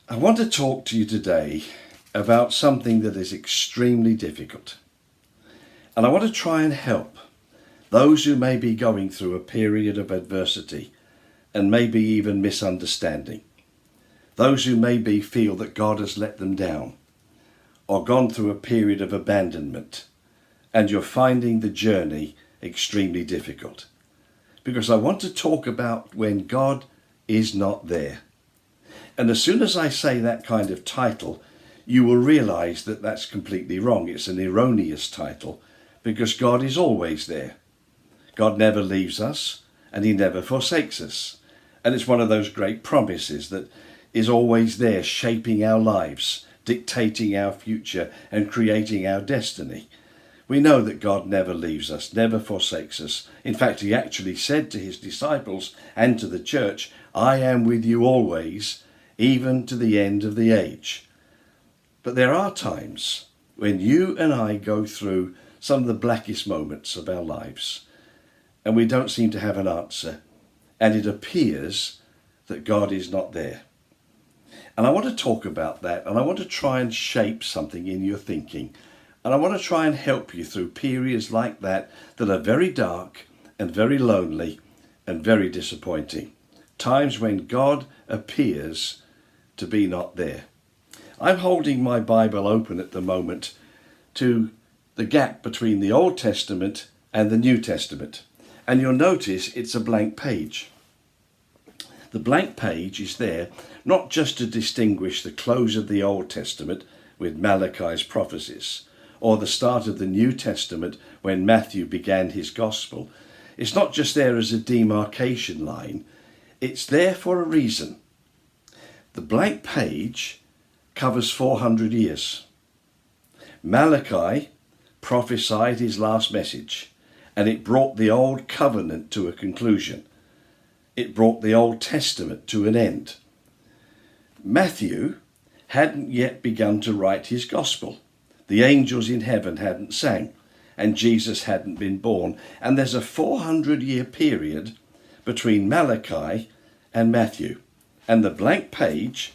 I want to talk to you today about something that is extremely difficult. And I want to try and help those who may be going through a period of adversity and maybe even misunderstanding. Those who maybe feel that God has let them down or gone through a period of abandonment and you're finding the journey extremely difficult. Because I want to talk about when God is not there. And as soon as I say that kind of title, you will realize that that's completely wrong. It's an erroneous title because God is always there. God never leaves us and he never forsakes us. And it's one of those great promises that is always there, shaping our lives, dictating our future and creating our destiny. We know that God never leaves us, never forsakes us. In fact, he actually said to his disciples and to the church, I am with you always, even to the end of the age. But there are times when you and I go through some of the blackest moments of our lives and we don't seem to have an answer, and it appears that God is not there. And I want to talk about that, and I want to try and shape something in your thinking, and I want to try and help you through periods like that that are very dark and very lonely and very disappointing. Times when God appears to be not there. I'm holding my Bible open at the moment to the gap between the Old Testament and the New Testament. And you'll notice it's a blank page. The blank page is there not just to distinguish the close of the Old Testament with Malachi's prophecies, or the start of the New Testament when Matthew began his gospel. It's not just there as a demarcation line. It's there for a reason. The blank page covers 400 years. Malachi prophesied his last message, and it brought the Old Covenant to a conclusion. It brought the Old Testament to an end. Matthew hadn't yet begun to write his gospel. The angels in heaven hadn't sang, and Jesus hadn't been born. And there's a 400-year period between Malachi and Matthew. And the blank page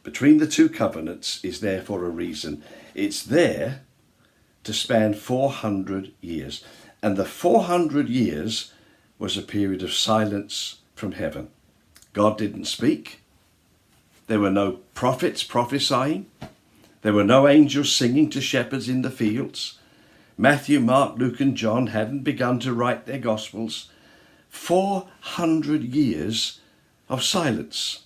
between the two covenants is there for a reason. It's there to span 400 years. And the 400 years was a period of silence from heaven. God didn't speak. There were no prophets prophesying. There were no angels singing to shepherds in the fields. Matthew, Mark, Luke and John hadn't begun to write their gospels. 400 years of silence.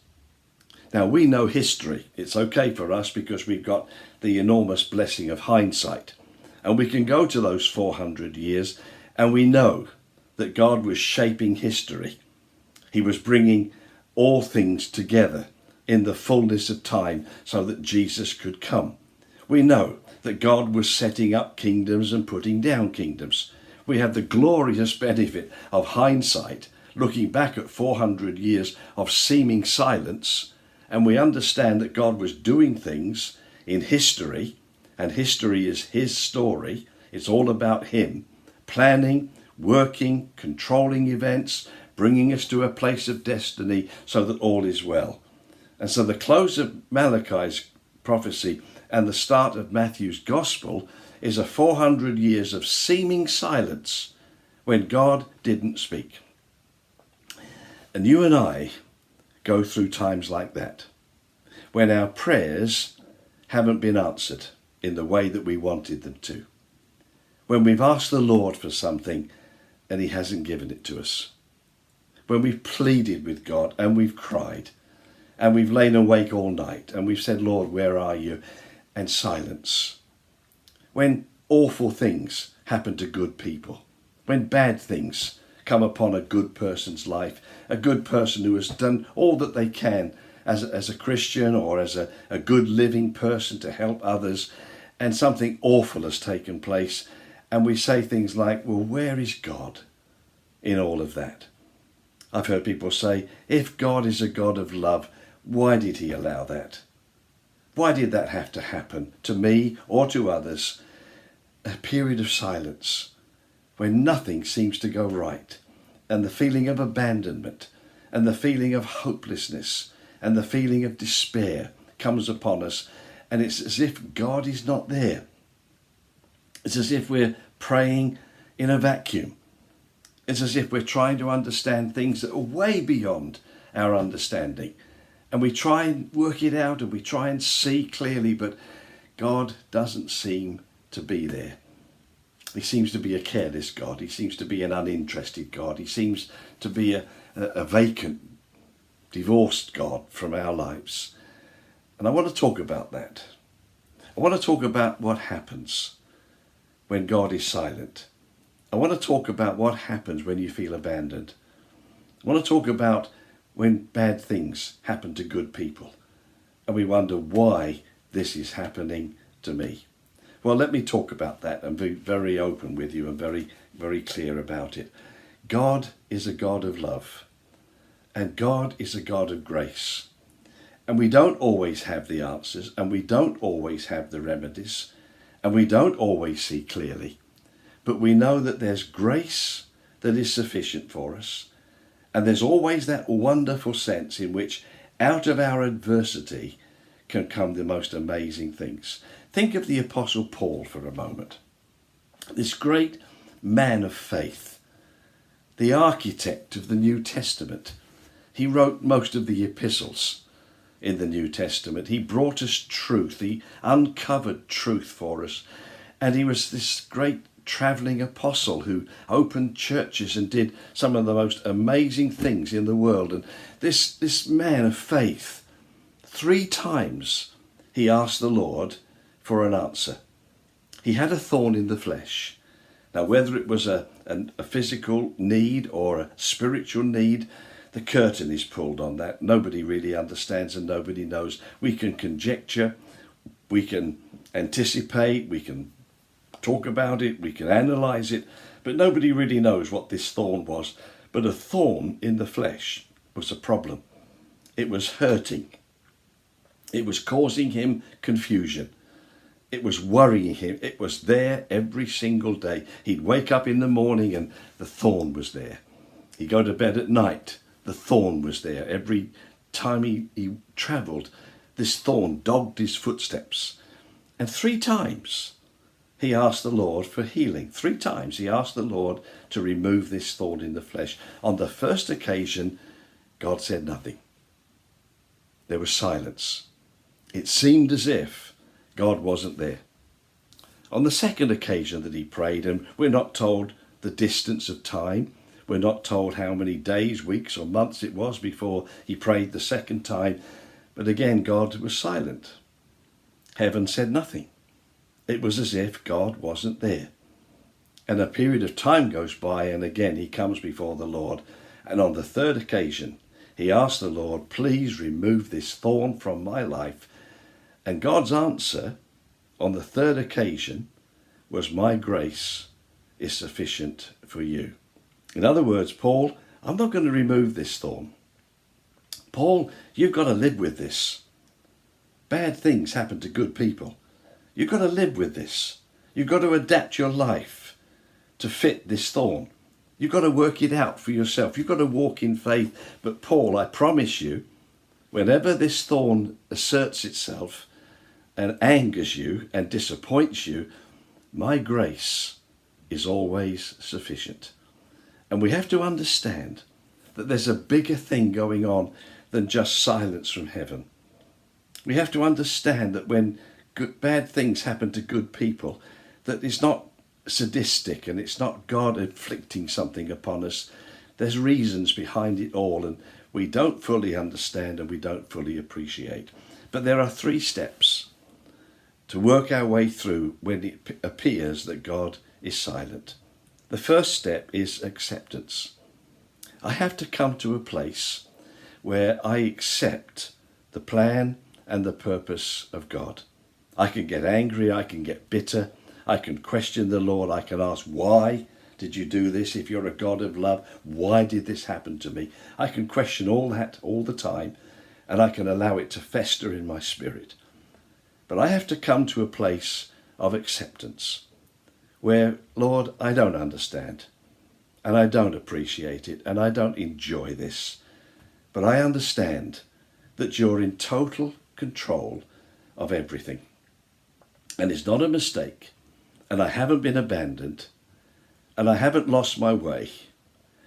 Now we know history. It's okay for us because we've got the enormous blessing of hindsight. And we can go to those 400 years and we know that God was shaping history. He was bringing all things together in the fullness of time so that Jesus could come. We know that God was setting up kingdoms and putting down kingdoms. We have the glorious benefit of hindsight, looking back at 400 years of seeming silence, and we understand that God was doing things in history, and history is his story. It's all about him, planning, working, controlling events, bringing us to a place of destiny so that all is well. And so the close of Malachi's prophecy and the start of Matthew's gospel is a 400 years of seeming silence when God didn't speak. And you and I go through times like that, when our prayers haven't been answered in the way that we wanted them to. When we've asked the Lord for something and he hasn't given it to us. When we've pleaded with God and we've cried and we've lain awake all night and we've said, Lord, where are you? And silence. When awful things happen to good people. When bad things come upon a good person's life, a good person who has done all that they can as a Christian or as a good living person to help others, and something awful has taken place, and we say things like, well, where is God in all of that? I've heard people say, if God is a God of love, why did he allow that? Why did that have to happen to me or to others? A period of silence when nothing seems to go right, and the feeling of abandonment and the feeling of hopelessness and the feeling of despair comes upon us, and it's as if God is not there. It's as if we're praying in a vacuum. It's as if we're trying to understand things that are way beyond our understanding. And we try and work it out and we try and see clearly, but God doesn't seem to be there. He seems to be a careless God. He seems to be an uninterested God. He seems to be a vacant, divorced God from our lives. And I want to talk about that. I want to talk about what happens when God is silent. I want to talk about what happens when you feel abandoned. I want to talk about when bad things happen to good people and we wonder why this is happening to me. Well, let me talk about that and be very open with you and very, very clear about it. God is a God of love, and God is a God of grace. And we don't always have the answers, and we don't always have the remedies, and we don't always see clearly. But we know that there's grace that is sufficient for us. And there's always that wonderful sense in which out of our adversity can come the most amazing things. Think of the Apostle Paul for a moment. This great man of faith, the architect of the New Testament. He wrote most of the epistles in the New Testament. He brought us truth. He uncovered truth for us. And he was this great travelling apostle who opened churches and did some of the most amazing things in the world. And this man of faith, 3 times he asked the Lord for an answer. He had a thorn in the flesh. Now, whether it was a physical need or a spiritual need, the curtain is pulled on that. Nobody really understands and nobody knows. We can conjecture, we can anticipate, we can talk about it, we can analyse it, but nobody really knows what this thorn was. But a thorn in the flesh was a problem. It was hurting. It was causing him confusion. It was worrying him. It was there every single day. He'd wake up in the morning and the thorn was there. He'd go to bed at night. The thorn was there. Every time he travelled, this thorn dogged his footsteps. And 3 times he asked the Lord for healing. 3 times he asked the Lord to remove this thorn in the flesh. On the first occasion, God said nothing. There was silence. It seemed as if God wasn't there. On the second occasion that he prayed, and we're not told the distance of time, we're not told how many days, weeks or months it was before he prayed the second time, but again God was silent. Heaven said nothing. It was as if God wasn't there. And a period of time goes by, and again he comes before the Lord, and on the third occasion he asked the Lord, please remove this thorn from my life. And God's answer on the third occasion was, my grace is sufficient for you. In other words, Paul, I'm not going to remove this thorn. Paul, you've got to live with this. Bad things happen to good people. You've got to live with this. You've got to adapt your life to fit this thorn. You've got to work it out for yourself. You've got to walk in faith. But Paul, I promise you, whenever this thorn asserts itself and angers you and disappoints you, my grace is always sufficient. And we have to understand that there's a bigger thing going on than just silence from heaven. We have to understand that when bad things happen to good people, that it's not sadistic and it's not God inflicting something upon us. There's reasons behind it all, and we don't fully understand and we don't fully appreciate. But there are 3 steps to work our way through when it appears that God is silent. The first step is acceptance. I have to come to a place where I accept the plan and the purpose of God. I can get angry, I can get bitter, I can question the Lord, I can ask, why did you do this? If you're a God of love, why did this happen to me? I can question all that all the time, and I can allow it to fester in my spirit. But I have to come to a place of acceptance where, Lord, I don't understand, and I don't appreciate it, and I don't enjoy this, but I understand that you're in total control of everything. And it's not a mistake. And I haven't been abandoned. And I haven't lost my way.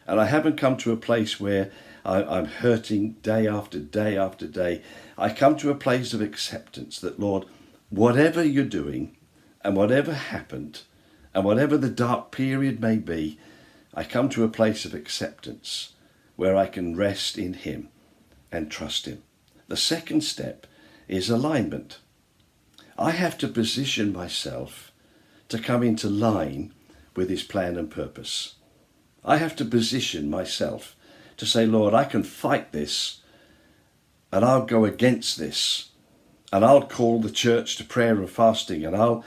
And I haven't come to a place where I'm hurting day after day after day. I come to a place of acceptance that, Lord, whatever you're doing and whatever happened and whatever the dark period may be, I come to a place of acceptance where I can rest in him and trust him. The second step is alignment. I have to position myself to come into line with his plan and purpose. I have to position myself to say, Lord, I can fight this and I'll go against this and I'll call the church to prayer and fasting and I'll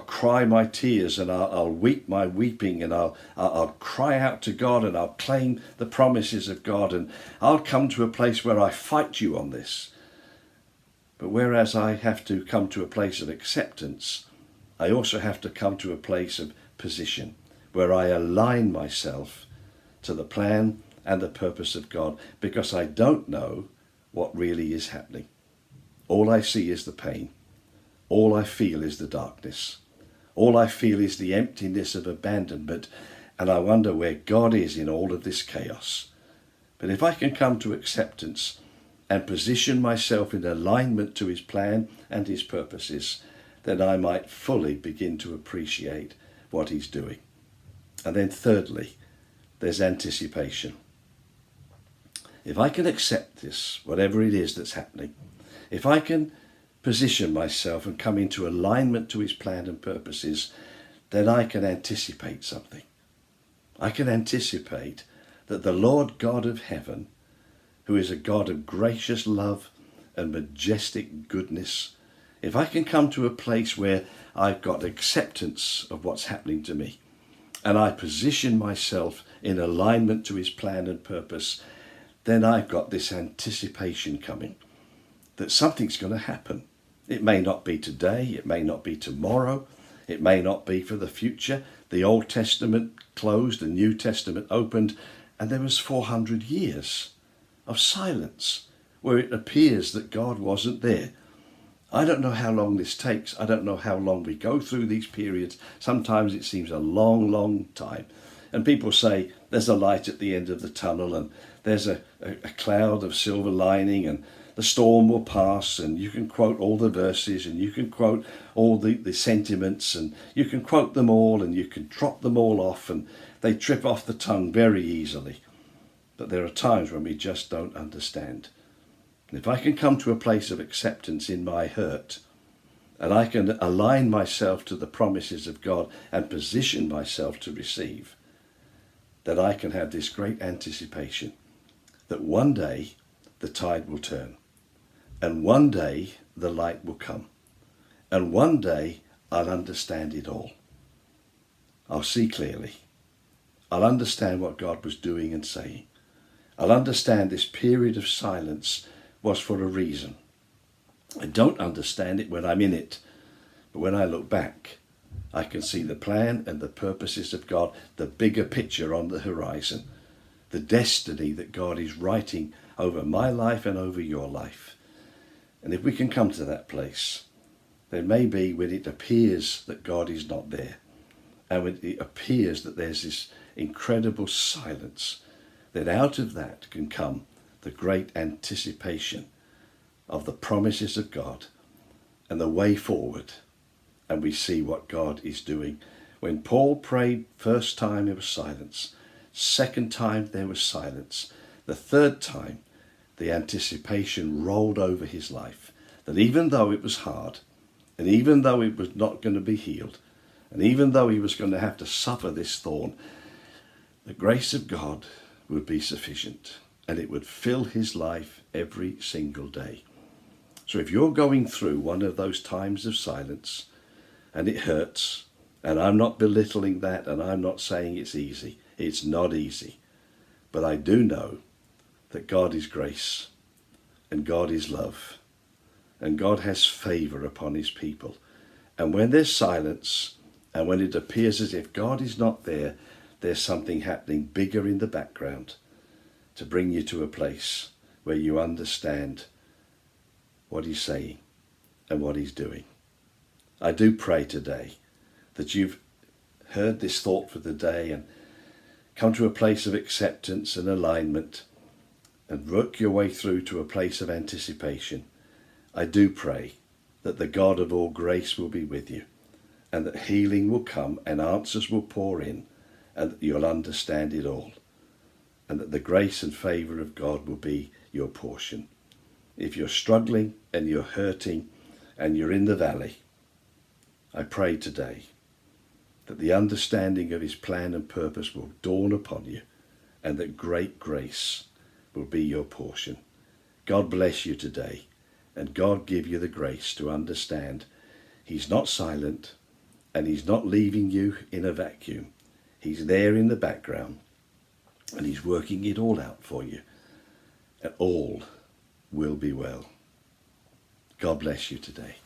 cry my tears and I'll weep my weeping and I'll cry out to God and I'll claim the promises of God and I'll come to a place where I fight you on this. But whereas I have to come to a place of acceptance, I also have to come to a place of position where I align myself to the plan and the purpose of God, because I don't know what really is happening. All I see is the pain. All I feel is the darkness. All I feel is the emptiness of abandonment, and I wonder where God is in all of this chaos. But if I can come to acceptance and position myself in alignment to his plan and his purposes, then I might fully begin to appreciate what he's doing. And then thirdly, there's anticipation. If I can accept this, whatever it is that's happening, if I can position myself and come into alignment to his plan and purposes, then I can anticipate something. I can anticipate that the Lord God of heaven, who is a God of gracious love and majestic goodness, if I can come to a place where I've got acceptance of what's happening to me, and I position myself in alignment to his plan and purpose, then I've got this anticipation coming that something's going to happen. It may not be today, it may not be tomorrow, it may not be for the future. The Old Testament closed, the New Testament opened, and there was 400 years of silence where it appears that God wasn't there. I don't know how long this takes. I don't know how long we go through these periods. Sometimes it seems a long, long time. And people say there's a light at the end of the tunnel and there's a cloud of silver lining and the storm will pass, and you can quote all the verses and you can quote all the sentiments and you can quote them all and you can drop them all off and they trip off the tongue very easily. But there are times when we just don't understand. And if I can come to a place of acceptance in my hurt, and I can align myself to the promises of God and position myself to receive, that I can have this great anticipation that one day the tide will turn, and one day the light will come, and one day I'll understand it all. I'll see clearly. I'll understand what God was doing and saying. I'll understand this period of silence was for a reason. I don't understand it when I'm in it, but when I look back, I can see the plan and the purposes of God, the bigger picture on the horizon, the destiny that God is writing over my life and over your life. And if we can come to that place, then maybe when it appears that God is not there, and when it appears that there's this incredible silence, then out of that can come the great anticipation of the promises of God and the way forward. And we see what God is doing. When Paul prayed first time, there was silence. Second time, there was silence. The third time, the anticipation rolled over his life. That even though it was hard, and even though it was not going to be healed, and even though he was going to have to suffer this thorn, the grace of God would be sufficient, and it would fill his life every single day. So if you're going through one of those times of silence, and it hurts, and I'm not belittling that, and I'm not saying it's easy. It's not easy. But I do know that God is grace, and God is love, and God has favour upon his people. And when there's silence, and when it appears as if God is not there, there's something happening bigger in the background to bring you to a place where you understand what he's saying and what he's doing. I do pray today that you've heard this thought for the day and come to a place of acceptance and alignment and work your way through to a place of anticipation. I do pray that the God of all grace will be with you, and that healing will come and answers will pour in, and that you'll understand it all, and that the grace and favour of God will be your portion. If you're struggling and you're hurting and you're in the valley, I pray today that the understanding of his plan and purpose will dawn upon you, and that great grace will be your portion. God bless you today, and God give you the grace to understand he's not silent and he's not leaving you in a vacuum. He's there in the background and he's working it all out for you, and all will be well. God bless you today.